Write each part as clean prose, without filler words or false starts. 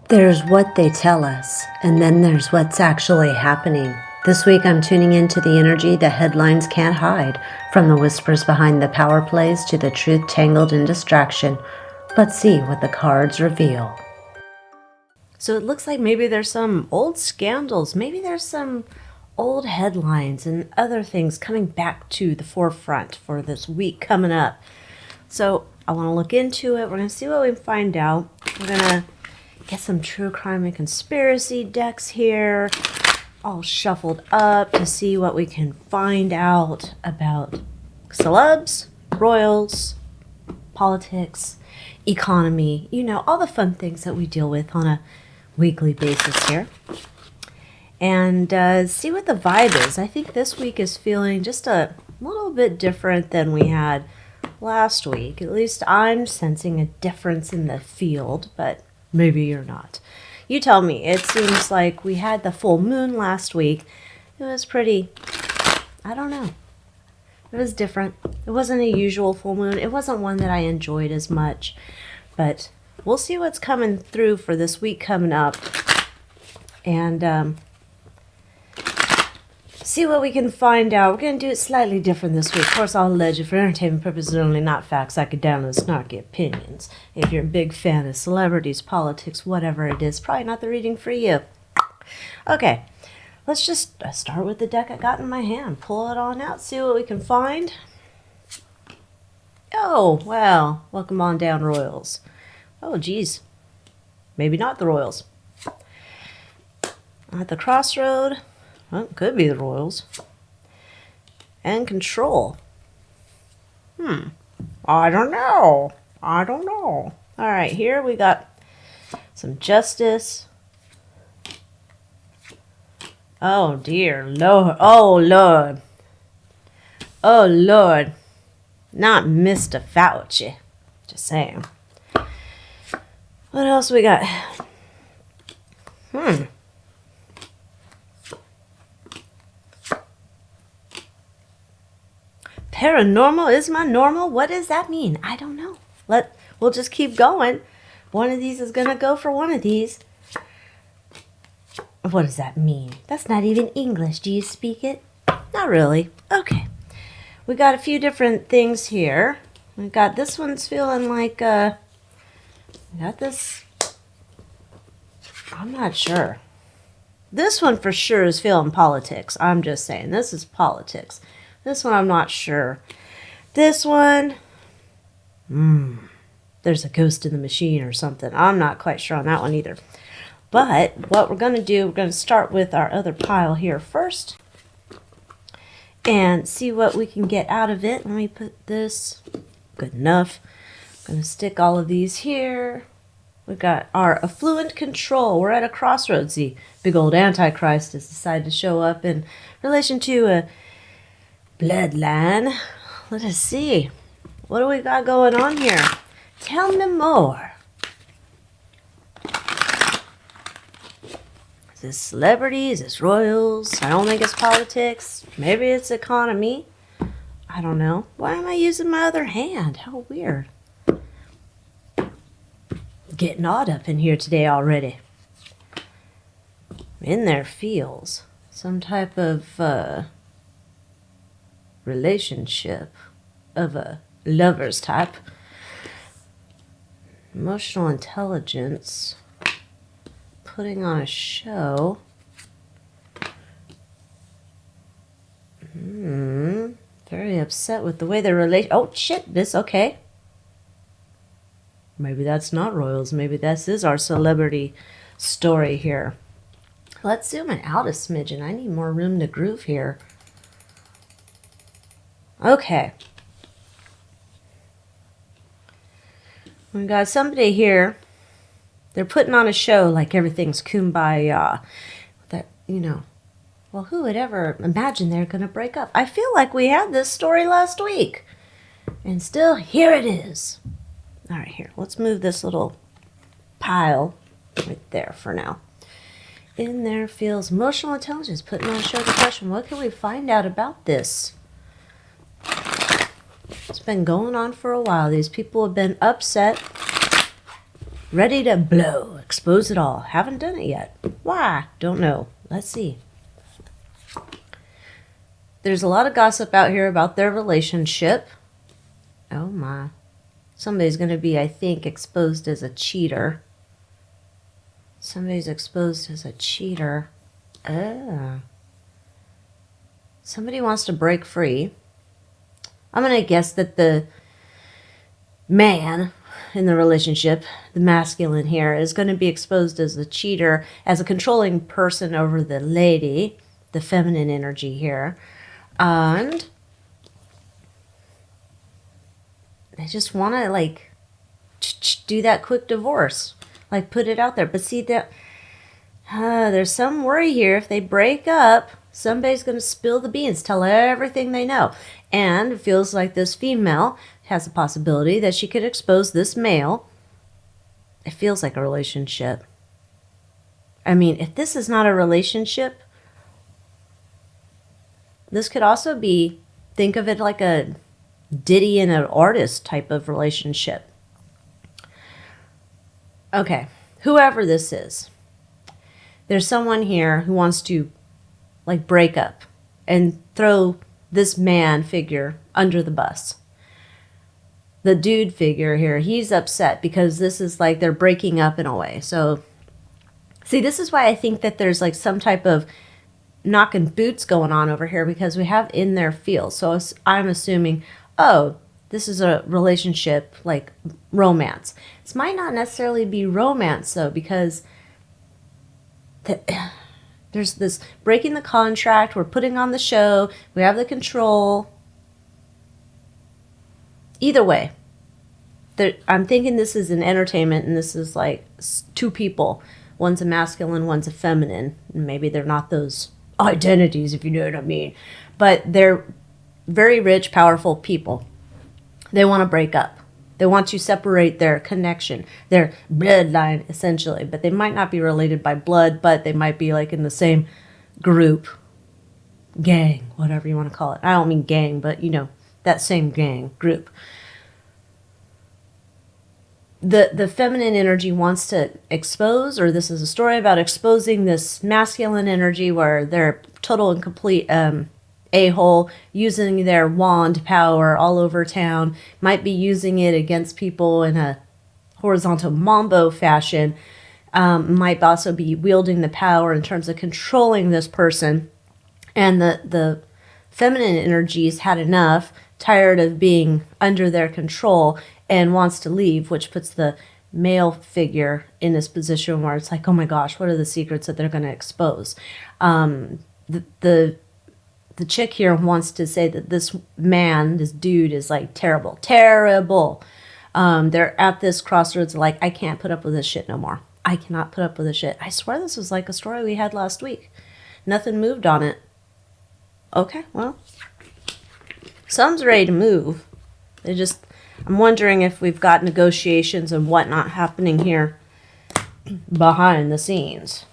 There's what they tell us, and then there's what's actually happening. This week I'm tuning into the energy the headlines can't hide, from the whispers behind the power plays to the truth tangled in distraction. Let's see what the cards reveal. So it looks like maybe there's some old scandals, maybe there's some old headlines and other things coming back to the forefront for this week coming up. So I want to look into it. We're going to see what we can find out. We're going to get some true crime and conspiracy decks here, all shuffled up to see what we can find out about celebs, royals, politics, economy, all the fun things that we deal with on a weekly basis here. And see what the vibe is. I think this week is feeling just a little bit different than we had last week. At least I'm sensing a difference in the field, but maybe you're not. You tell me. It seems like we had the full moon last week. It was pretty, I don't know. It was different. It wasn't a usual full moon. It wasn't one that I enjoyed as much. But we'll see what's coming through for this week coming up. And see what we can find out. We're going to do it slightly different this week. Of course, all alleged for entertainment purposes only, not facts, academic, snarky opinions. If you're a big fan of celebrities, politics, whatever it is, probably not the reading for you. Okay, let's just start with the deck I got in my hand. Pull it on out, see what we can find. Oh, well, welcome on down, Royals. Oh, geez. Maybe not the Royals. At the crossroad. Well, it could be the Royals. And control. I don't know. All right, here we got some justice. Oh, dear Lord. Oh, Lord. Oh, Lord. Not Mr. Fauci. Just saying. What else we got? Paranormal is my normal? What does that mean? I don't know. We'll just keep going. One of these is going to go for one of these. What does that mean? That's not even English. Do you speak it? Not really. Okay. We got a few different things here. We got this one's feeling like, we got this. I'm not sure. This one for sure is feeling politics. I'm just saying. This is politics. This one I'm not sure. This one, there's a ghost in the machine or something. I'm not quite sure on that one either. But what we're going to do, we're going to start with our other pile here first. And see what we can get out of it. Let me put this, good enough. I'm going to stick all of these here. We've got our affluent control. We're at a crossroads. The big old Antichrist has decided to show up in relation to a bloodline. Let us see. What do we got going on here? Tell me more. Is this celebrity? Is this royals? I don't think it's politics. Maybe it's economy. I don't know. Why am I using my other hand? How weird. Getting odd up in here today already. In there feels some type of relationship of a lover's type. Emotional intelligence. Putting on a show. Very upset with the way they relate. Oh, shit, this, okay. Maybe that's not royals. Maybe this is our celebrity story here. Let's zoom it out a smidgen. I need more room to groove here. Okay. We got somebody here. They're putting on a show like everything's kumbaya. That, well, who would ever imagine they're going to break up? I feel like we had this story last week. And still, here it is. All right, here. Let's move this little pile right there for now. In there feels emotional intelligence. Putting on a show the question, what can we find out about this? It's been going on for a while. These people have been upset Ready to blow. Expose it all. Haven't done it yet. Why? Don't know. Let's see. There's a lot of gossip out here about their relationship. Oh my. Somebody's going to be, I think, exposed as a cheater. Somebody's exposed as a cheater. Somebody wants to break free. I'm going to guess that the man in the relationship, the masculine here, is going to be exposed as a cheater, as a controlling person over the lady, the feminine energy here. And they just want to, like, do that quick divorce. Like, put it out there. But see, that there's some worry here. If they break up, somebody's going to spill the beans, tell everything they know. And it feels like this female has a possibility that she could expose this male. It feels like a relationship. I mean, if this is not a relationship, this could also be, think of it like a Diddy and an artist type of relationship. Okay, whoever this is, there's someone here who wants to, like, break up and throw this man figure under the bus. The dude figure here, he's upset because this is like they're breaking up in a way. So, see, this is why I think that there's like some type of knocking boots going on over here, because we have in their feel. So I'm assuming, oh, this is a relationship, like romance. This might not necessarily be romance, though, because there's this breaking the contract, we're putting on the show, we have the control. Either way, I'm thinking this is an entertainment, and this is like two people. One's a masculine, one's a feminine. Maybe they're not those identities, if you know what I mean. But they're very rich, powerful people. They want to break up. They want to separate their connection, their bloodline, essentially. But they might not be related by blood, but they might be like in the same group, gang, whatever you want to call it. I don't mean gang, but you know, that same gang, group. The feminine energy wants to expose, or this is a story about exposing this masculine energy where they're total and complete a-hole, using their wand power all over town, might be using it against people in a horizontal mambo fashion, might also be wielding the power in terms of controlling this person. And the feminine energies had enough, tired of being under their control, and wants to leave, which puts the male figure in this position where it's like, oh my gosh, what are the secrets that they're going to expose? The chick here wants to say that this man, this dude, is like terrible. They're at this crossroads, like, I can't put up with this shit no more. I cannot put up with this shit. I swear this was like a story we had last week. Nothing moved on it. Okay, well, some's ready to move. I'm wondering if we've got negotiations and whatnot happening here behind the scenes.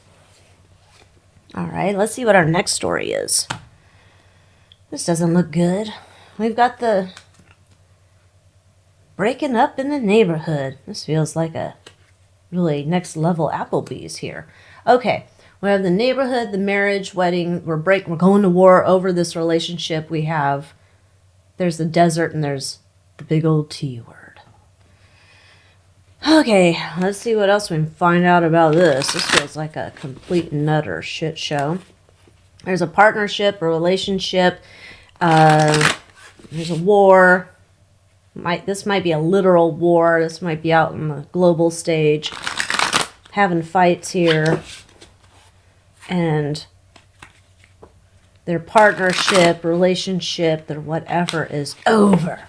All right, let's see what our next story is. This doesn't look good. We've got the breaking up in the neighborhood. This feels like a really next level Applebee's here. Okay, we have the neighborhood, the marriage, wedding. We're going to war over this relationship we have. There's the desert and there's the big old T word. Okay, let's see what else we can find out about this. This feels like a complete nutter shit show. There's a partnership, a relationship. There's a war. This might be a literal war. This might be out on the global stage. Having fights here. And their partnership, relationship, their whatever is over.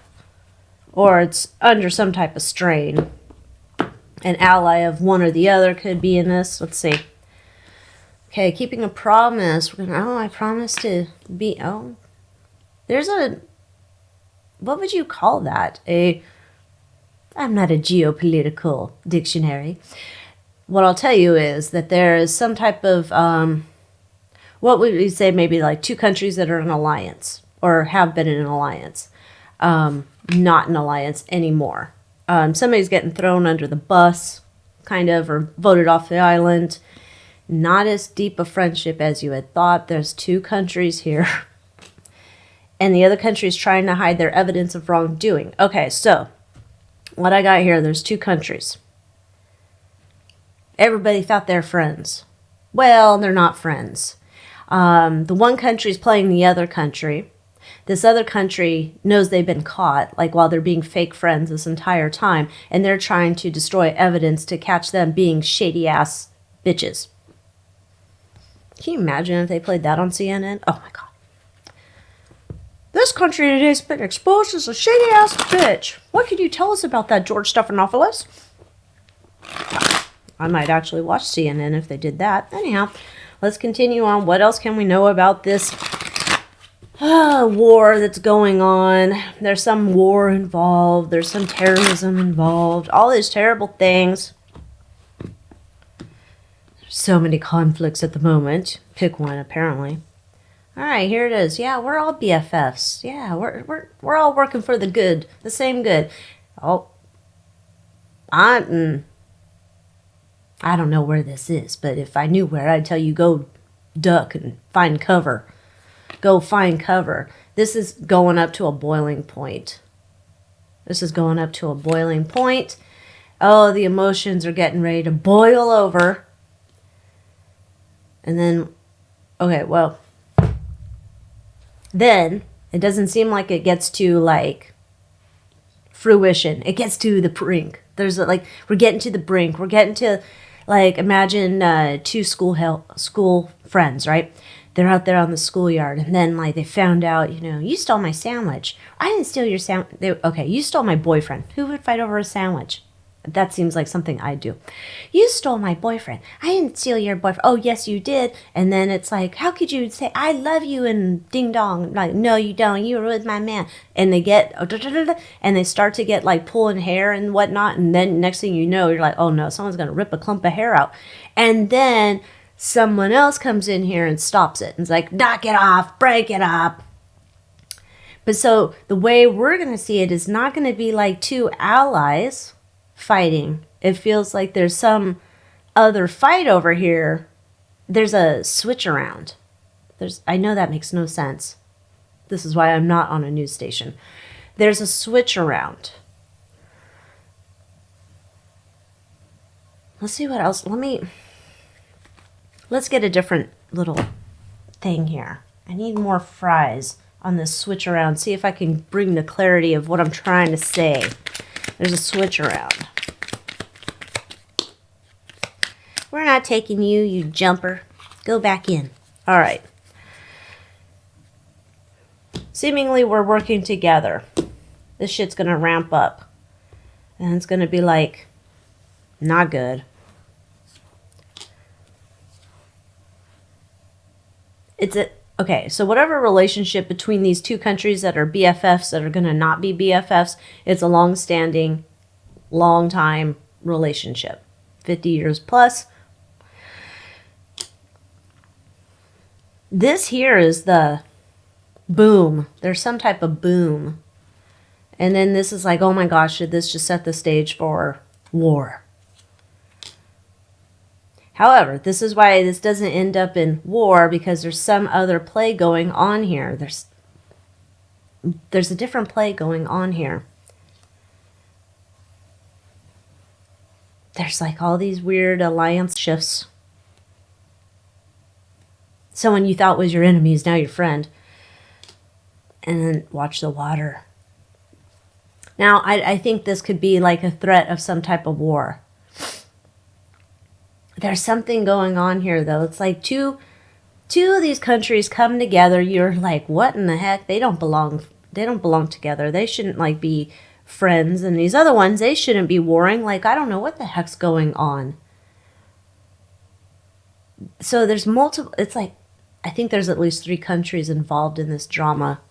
Or it's under some type of strain. An ally of one or the other could be in this. Let's see. Okay, keeping a promise. I promise to be... Oh, there's a... What would you call that? I'm not a geopolitical dictionary. What I'll tell you is that there is some type of... what would we say, maybe like two countries that are in alliance. Or have been in an alliance. Not an alliance anymore. Somebody's getting thrown under the bus. kind of, or voted off the island. Not as deep a friendship as you had thought. There's 2 countries here. And the other country is trying to hide their evidence of wrongdoing. Okay, so what I got here, there's 2 countries. Everybody thought they're friends. Well, they're not friends. The one country is playing the other country. This other country knows they've been caught, like while they're being fake friends this entire time, and they're trying to destroy evidence to catch them being shady-ass bitches. Can you imagine if they played that on CNN? Oh my God. This country today has been exposed as a shady-ass bitch. What could you tell us about that, George Stephanopoulos? I might actually watch CNN if they did that. Anyhow, let's continue on. What else can we know about this war that's going on? There's some war involved. There's some terrorism involved. All these terrible things. So many conflicts at the moment. Pick one, apparently. All right, here it is. Yeah, we're all BFFs. Yeah, we're all working for the good, the same good. Oh, I don't know where this is, but if I knew where, I'd tell you go duck and find cover. Go find cover. This is going up to a boiling point. This is going up to a boiling point. Oh, the emotions are getting ready to boil over. And then, okay, well, then it doesn't seem like it gets to like fruition. It gets to the brink. There's like, we're getting to the brink. We're getting to like, imagine 2 school friends, right? They're out there on the schoolyard, and then like they found out, you stole my sandwich. I didn't steal your sandwich. Okay, you stole my boyfriend. Who would fight over a sandwich? That seems like something I'd do. You stole my boyfriend. I didn't steal your boyfriend. Oh, yes, you did. And then it's like, how could you say, I love you, and ding dong. Like, no, you don't. You were with my man. And they get, and they start to get like pulling hair and whatnot. And then next thing you know, you're like, oh no, someone's going to rip a clump of hair out. And then someone else comes in here and stops it. And it's like, knock it off, break it up. But so the way we're going to see it is not going to be like 2 allies fighting. It feels like there's some other fight over here. There's a switch around. I know that makes no sense. This is why I'm not on a news station. There's a switch around. Let's see what else. Let's get a different little thing here. I need more fries on this switch around. See if I can bring the clarity of what I'm trying to say. There's a switch around. We're not taking you, you jumper. Go back in. All right. Seemingly we're working together. This shit's going to ramp up. And it's going to be like, not good. Okay, so whatever relationship between these 2 countries that are BFFs that are going to not be BFFs, it's a long-standing, long-time relationship. 50 years plus. This here is the boom. There's some type of boom. And then this is like, oh my gosh, did this just set the stage for war? However, this is why this doesn't end up in war, because there's some other play going on here. There's a different play going on here. There's like all these weird alliance shifts. Someone you thought was your enemy is now your friend. And then watch the water. Now, I think this could be like a threat of some type of war. There's something going on here, though. It's like two of these countries come together. You're like, what in the heck? They don't belong together. They shouldn't like be friends. And these other ones, they shouldn't be warring. Like, I don't know what the heck's going on. So there's multiple. It's like, I think there's at least 3 countries involved in this drama.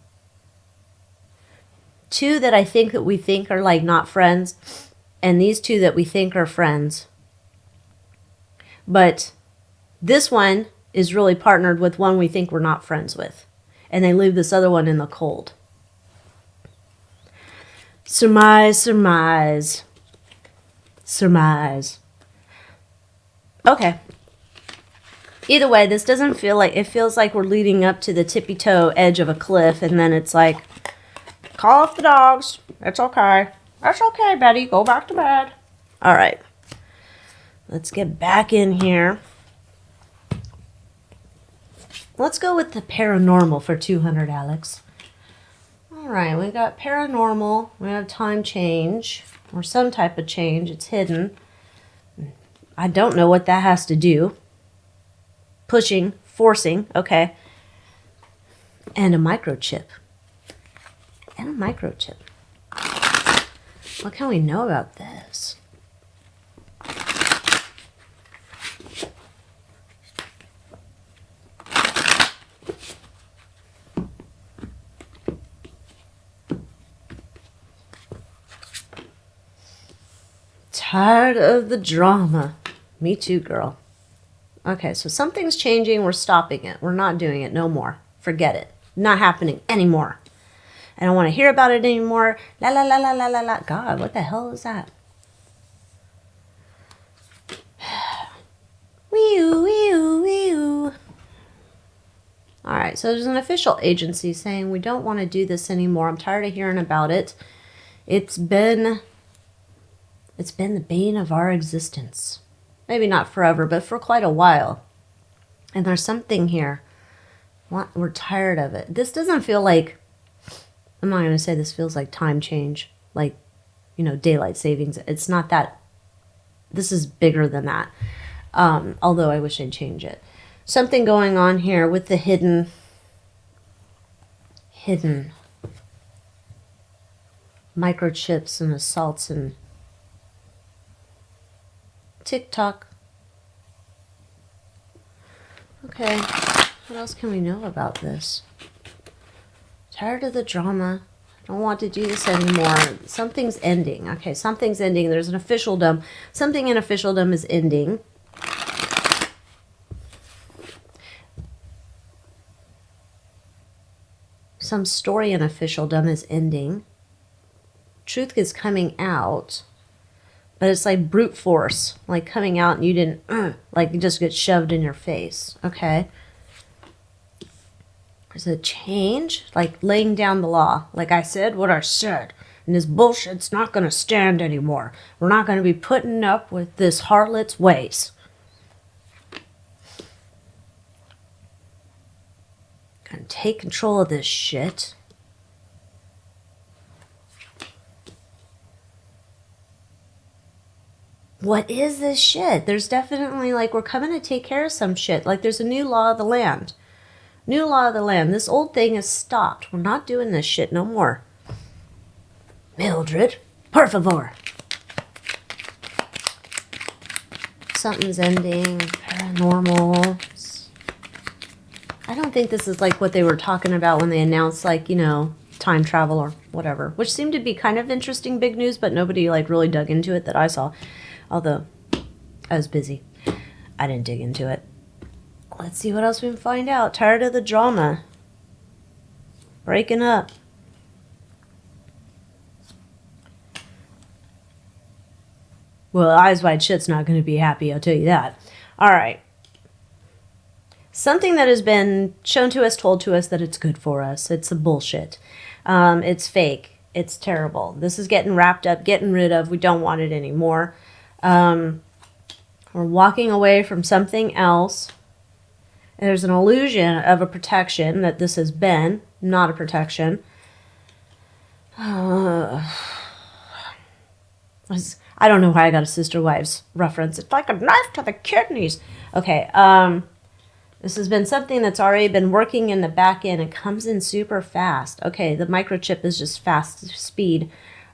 2 that I think that we think are like not friends, and these 2 that we think are friends. But this one is really partnered with one we think we're not friends with. And they leave this other one in the cold. Surmise, surmise, surmise. Okay. Either way, this doesn't feel like, it feels like we're leading up to the tippy toe edge of a cliff, and then it's like, call off the dogs. It's okay. That's okay, Betty. Go back to bed. All right. Let's get back in here. Let's go with the paranormal for 200, Alex. All right, we got paranormal. We have time change, or some type of change. It's hidden. I don't know what that has to do. Pushing, forcing, okay. And a microchip. And a microchip. What can we know about this? Tired of the drama. Me too, girl. Okay, so something's changing. We're stopping it. We're not doing it no more. Forget it. Not happening anymore. I don't want to hear about it anymore. La la la la la la la. God, what the hell is that? Wee-oo, wee-oo, wee-oo. All right, so there's an official agency saying we don't want to do this anymore. I'm tired of hearing about it. It's been the bane of our existence. Maybe not forever, but for quite a while. And there's something here. We're tired of it. This doesn't feel like, I'm not going to say this feels like time change, like, daylight savings. It's not that. This is bigger than that. Although I wish I'd change it. Something going on here with the hidden microchips and assaults and TikTok. Okay, what else can we know about this? Tired of the drama. I don't want to do this anymore. Something's ending. Okay, something's ending. There's an officialdom. Something in officialdom is ending. Some story in officialdom is ending. Truth is coming out. But it's like brute force, like coming out and you didn't, like you just get shoved in your face, okay? There's a change, like laying down the law. Like I said what I said, and this bullshit's not going to stand anymore. We're not going to be putting up with this harlot's ways. Gonna take control of this shit. What is this shit? There's definitely, like, we're coming to take care of some shit. Like, there's a new law of the land. New law of the land. This old thing is stopped. We're not doing this shit no more. Mildred, por favor. Something's ending. Paranormal. I don't think this is, like, what they were talking about when they announced, like, time travel or whatever. Which seemed to be kind of interesting, big news, but nobody, like, really dug into it that I saw. Although, I was busy. I didn't dig into it. Let's see what else we can find out. Tired of the drama. Breaking up. Well, Eyes Wide Shut's not going to be happy, I'll tell you that. All right. Something that has been shown to us, told to us that it's good for us. It's a bullshit. It's fake. It's terrible. This is getting wrapped up, getting rid of. We don't want it anymore. We're walking away from something else. There's an illusion of a protection that this has been, not a protection. I don't know why I got a Sister Wives reference. It's like a knife to the kidneys. Okay, this has been something that's already been working in the back end. It comes in super fast. Okay, the microchip is just fast speed.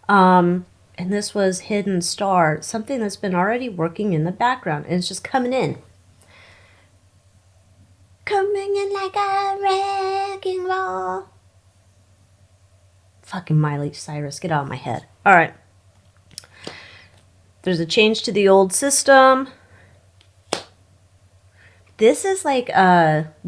And this was Hidden Star, something that's been already working in the background. And it's just coming in. Coming in like a wrecking ball. Fucking Miley Cyrus, get out of my head. All right. There's a change to the old system. This is like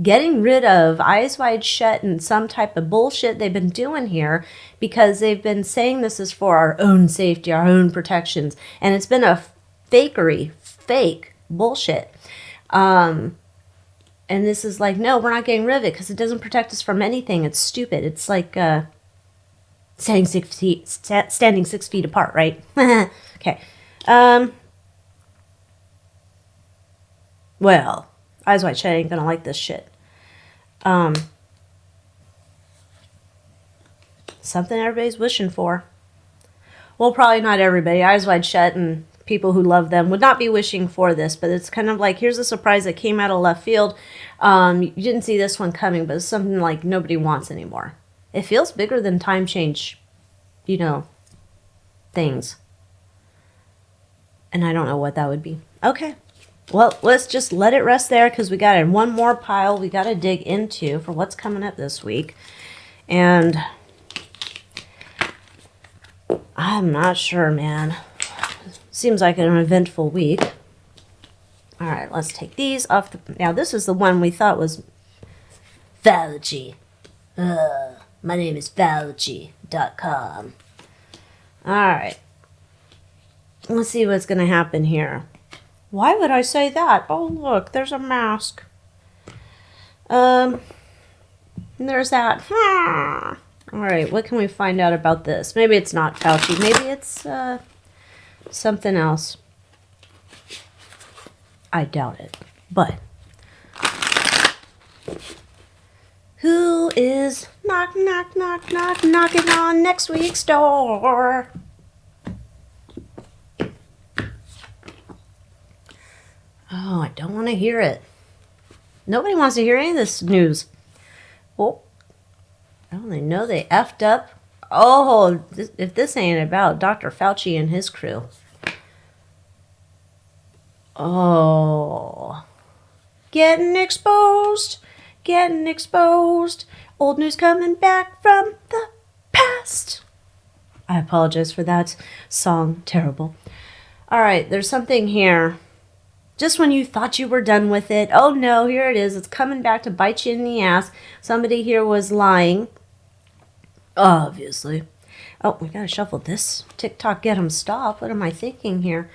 getting rid of Eyes Wide Shut and some type of bullshit they've been doing here because they've been saying this is for our own safety, our own protections. And it's been a fake bullshit. And this is like, no, we're not getting rid of it because it doesn't protect us from anything. It's stupid. It's like standing 6 feet apart, right? Okay. Well, Eyes Wide Shut ain't gonna like this shit. Something everybody's wishing for. Well, probably not everybody. Eyes Wide Shut and people who love them would not be wishing for this, but it's kind of like, here's a surprise that came out of left field. You didn't see this one coming, but it's something like nobody wants anymore. It feels bigger than time change, things. And I don't know what that would be. Okay. Well, let's just let it rest there because we got one more pile we got to dig into for what's coming up this week. And I'm not sure, man. Seems like an eventful week. All right, let's take these off. Now, this is the one we thought was Fauci. My name is Fauci.com. All right. Let's see what's going to happen here. Why would I say that? Oh, look, there's a mask. There's that. All right, what can we find out about this? Maybe it's not Fauci. Maybe it's something else. I doubt it. But who is knocking on next week's door? Oh, I don't want to hear it. Nobody wants to hear any of this news. Oh, they know they effed up. Oh, if this ain't about Dr. Fauci and his crew. Oh. Getting exposed. Old news coming back from the past. I apologize for that song. Terrible. All right, there's something here. Just when you thought you were done with it, oh no, here it is. It's coming back to bite you in the ass. Somebody here was lying. Obviously. Oh, we gotta shuffle this. TikTok, get 'em stop. What am I thinking here?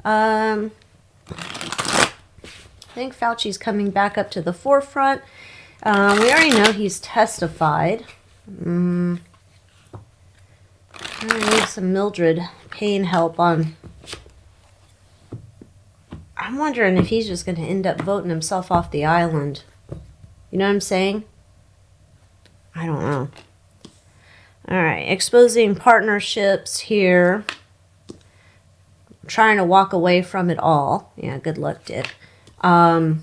I think Fauci's coming back up to the forefront. We already know he's testified. I need some Mildred Payne help on. I'm wondering if he's just going to end up voting himself off the island. You know what I'm saying? I don't know. All right, exposing partnerships here. Trying to walk away from it all. Yeah, good luck, Dick. Lies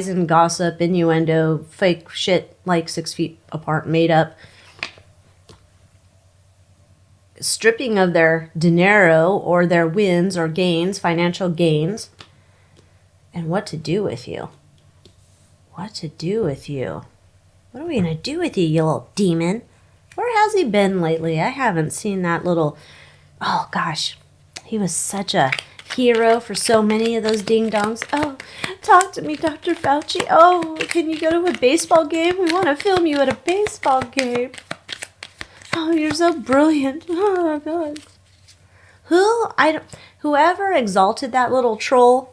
and gossip, innuendo, fake shit like 6 feet apart, made up. Stripping of their dinero or their wins or gains, financial gains. And what to do with you. What to do with you. What are we going to do with you, you little demon? Where has he been lately? I haven't seen that little... Oh, gosh. He was such a hero for so many of those ding-dongs. Oh, talk to me, Dr. Fauci. Oh, can you go to a baseball game? We want to film you at a baseball game. Oh, you're so brilliant. Oh, God. Whoever exalted that little troll.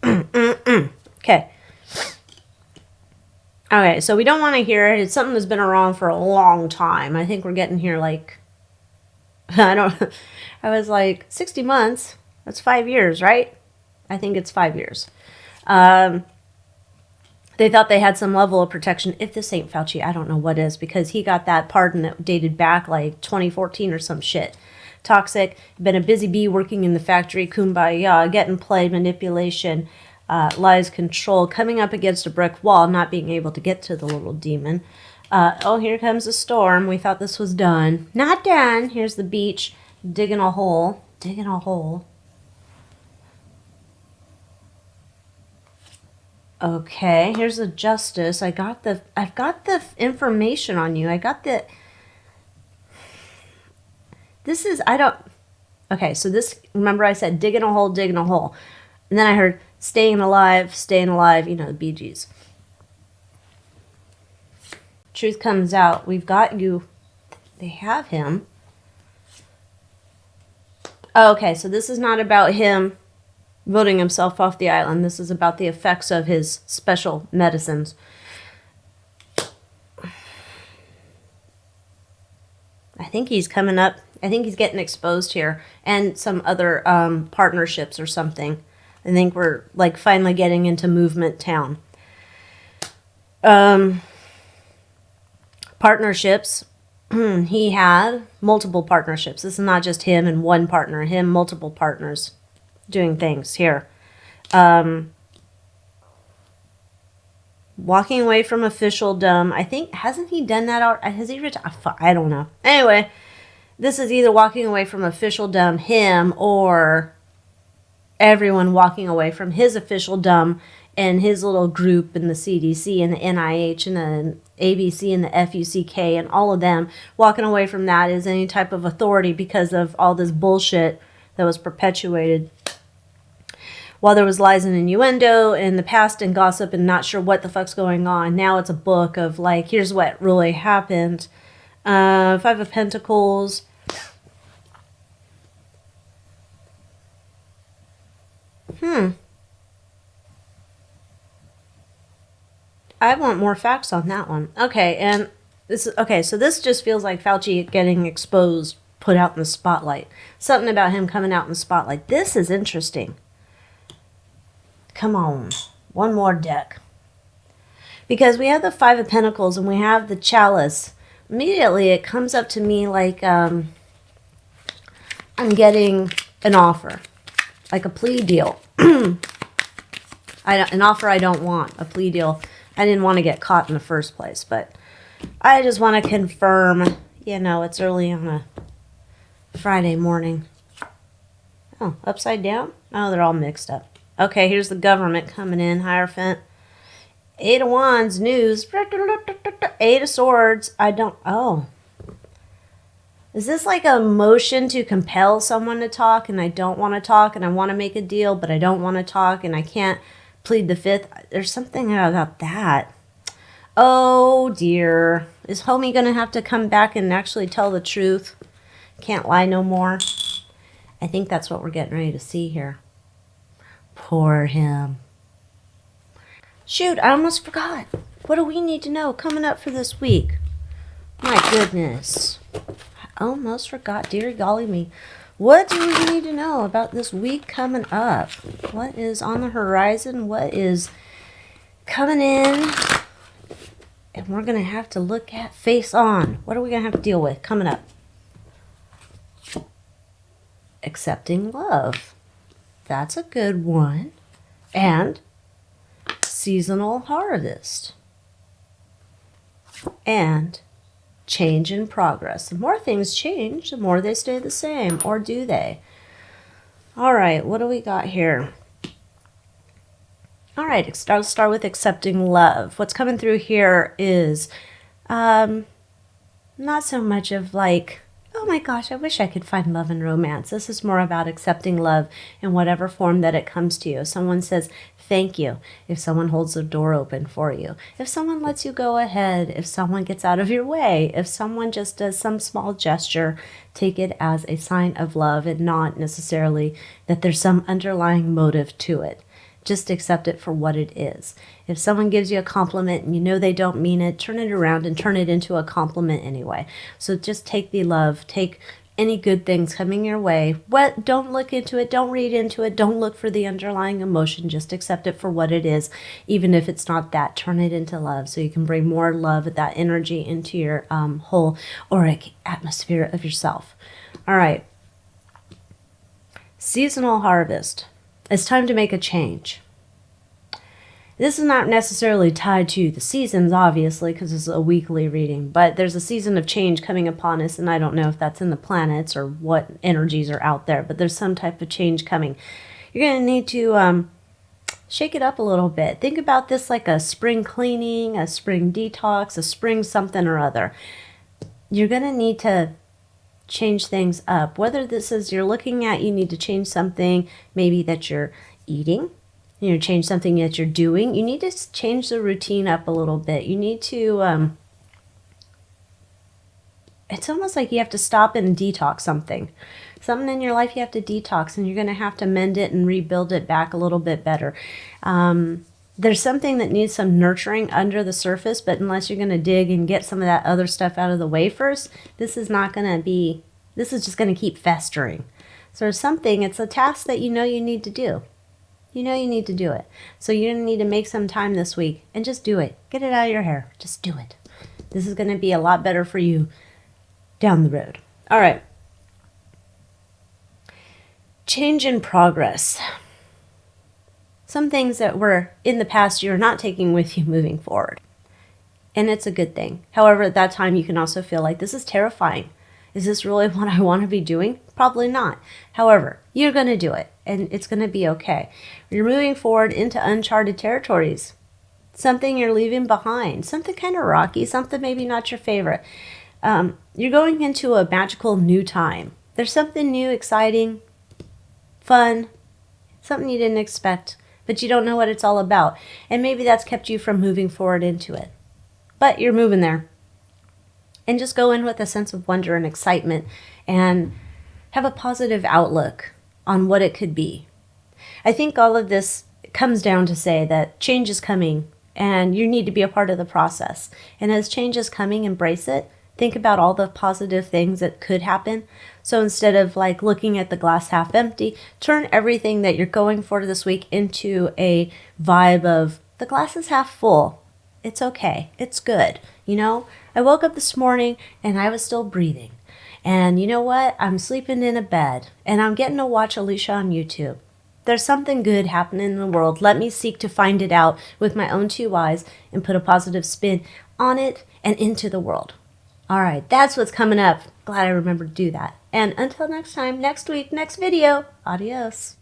Okay. Okay, so we don't want to hear it. It's something that's been around for a long time. I think we're getting here like, I was like 60 months. That's 5 years, right? I think it's 5 years. They thought they had some level of protection. If this ain't Fauci, I don't know what is, because he got that pardon that dated back like 2014 or some shit. Toxic, been a busy bee working in the factory, kumbaya, getting played, manipulation, lies, control, coming up against a brick wall, not being able to get to the little demon. Oh, here comes a storm. We thought this was done. Not done. Here's the beach, digging a hole. Okay, here's the justice. I've got the information on you. Okay, so this, remember I said digging a hole. And then I heard staying alive, the Bee Gees. Truth comes out. We've got you. They have him. Oh, okay, so this is not about him voting himself off the island. This is about the effects of his special medicines. I think he's coming up. I think he's getting exposed here. And some other partnerships or something. I think we're like finally getting into movement town. Partnerships. He had multiple partnerships. This is not just him and one partner. Him, multiple partners doing things here. Walking away from officialdom. I think, hasn't he done that? Has he retired? I don't know. Anyway, this is either walking away from officialdom, him, or everyone walking away from his officialdom and his little group and the CDC and the NIH and the ABC and the FUCK and all of them walking away from that as any type of authority because of all this bullshit that was perpetuated. While there was lies and innuendo in the past and gossip and not sure what the fuck's going on, now it's a book of like, here's what really happened. Five of Pentacles. I want more facts on that one. Okay, and this is okay, so this just feels like Fauci getting exposed, put out in the spotlight. Something about him coming out in the spotlight. This is interesting. Come on. One more deck. Because we have the Five of Pentacles and we have the Chalice. Immediately it comes up to me like I'm getting an offer. Like a plea deal. An offer I don't want. A plea deal. I didn't want to get caught in the first place. But I just want to confirm. You know, it's early on a Friday morning. Oh, upside down? Oh, they're all mixed up. Okay, here's the government coming in. Hierophant. Eight of Wands. News. Eight of Swords. Oh. Is this like a motion to compel someone to talk and I don't want to talk and I want to make a deal but I don't want to talk and I can't plead the fifth? There's something about that. Oh dear. Is homie going to have to come back and actually tell the truth? Can't lie no more. I think that's what we're getting ready to see here. Poor him. Shoot, I almost forgot. What do we need to know coming up for this week? My goodness. I almost forgot. Dear golly me. What do we need to know about this week coming up? What is on the horizon? What is coming in? And we're going to have to look at face on. What are we going to have to deal with coming up? Accepting love. That's a good one. And seasonal harvest. And change in progress. The more things change, the more they stay the same. Or do they? All right, what do we got here? All right, let's start with accepting love. What's coming through here is not so much of like, oh my gosh, I wish I could find love and romance. This is more about accepting love in whatever form that it comes to you. If someone says thank you, if someone holds the door open for you, if someone lets you go ahead, if someone gets out of your way, if someone just does some small gesture, take it as a sign of love and not necessarily that there's some underlying motive to it. Just accept it for what it is. If someone gives you a compliment and you know they don't mean it, turn it around and turn it into a compliment anyway. So just take the love, take any good things coming your way. Don't look into it, don't read into it, don't look for the underlying emotion. Just accept it for what it is. Even if it's not that, turn it into love so you can bring more love, that energy into your whole auric atmosphere of yourself. All right. Seasonal harvest. It's time to make a change. This is not necessarily tied to the seasons, obviously, because it's a weekly reading, but there's a season of change coming upon us, and I don't know if that's in the planets or what energies are out there, but there's some type of change coming. You're going to need to shake it up a little bit. Think about this like a spring cleaning, a spring detox, a spring something or other. You're going to need to change things up. Whether this is you're looking at, you need to change something maybe that you're eating, change something that you're doing. You need to change the routine up a little bit. You need to it's almost like you have to stop and detox something. Something in your life you have to detox, and you're going to have to mend it and rebuild it back a little bit better. There's something that needs some nurturing under the surface, but unless you're going to dig and get some of that other stuff out of the way first, this is just going to keep festering. So there's something, it's a task that you know you need to do. You know you need to do it. So you're going to need to make some time this week and just do it. Get it out of your hair. Just do it. This is going to be a lot better for you down the road. All right. Change in progress. Some things that were in the past you're not taking with you moving forward. And it's a good thing. However, at that time you can also feel like this is terrifying. Is this really what I want to be doing? Probably not. However, you're going to do it and it's going to be okay. You're moving forward into uncharted territories. Something you're leaving behind. Something kind of rocky. Something maybe not your favorite. You're going into a magical new time. There's something new, exciting, fun, something you didn't expect, but you don't know what it's all about. And maybe that's kept you from moving forward into it. But you're moving there. And just go in with a sense of wonder and excitement and have a positive outlook on what it could be. I think all of this comes down to say that change is coming and you need to be a part of the process. And as change is coming, embrace it. Think about all the positive things that could happen. So instead of like looking at the glass half empty, turn everything that you're going for this week into a vibe of the glass is half full. It's okay. It's good. You know, I woke up this morning and I was still breathing. And you know what? I'm sleeping in a bed and I'm getting to watch Alycia on YouTube. There's something good happening in the world. Let me seek to find it out with my own two eyes and put a positive spin on it and into the world. All right, that's what's coming up. Glad I remembered to do that. And until next time, next week, next video, adios.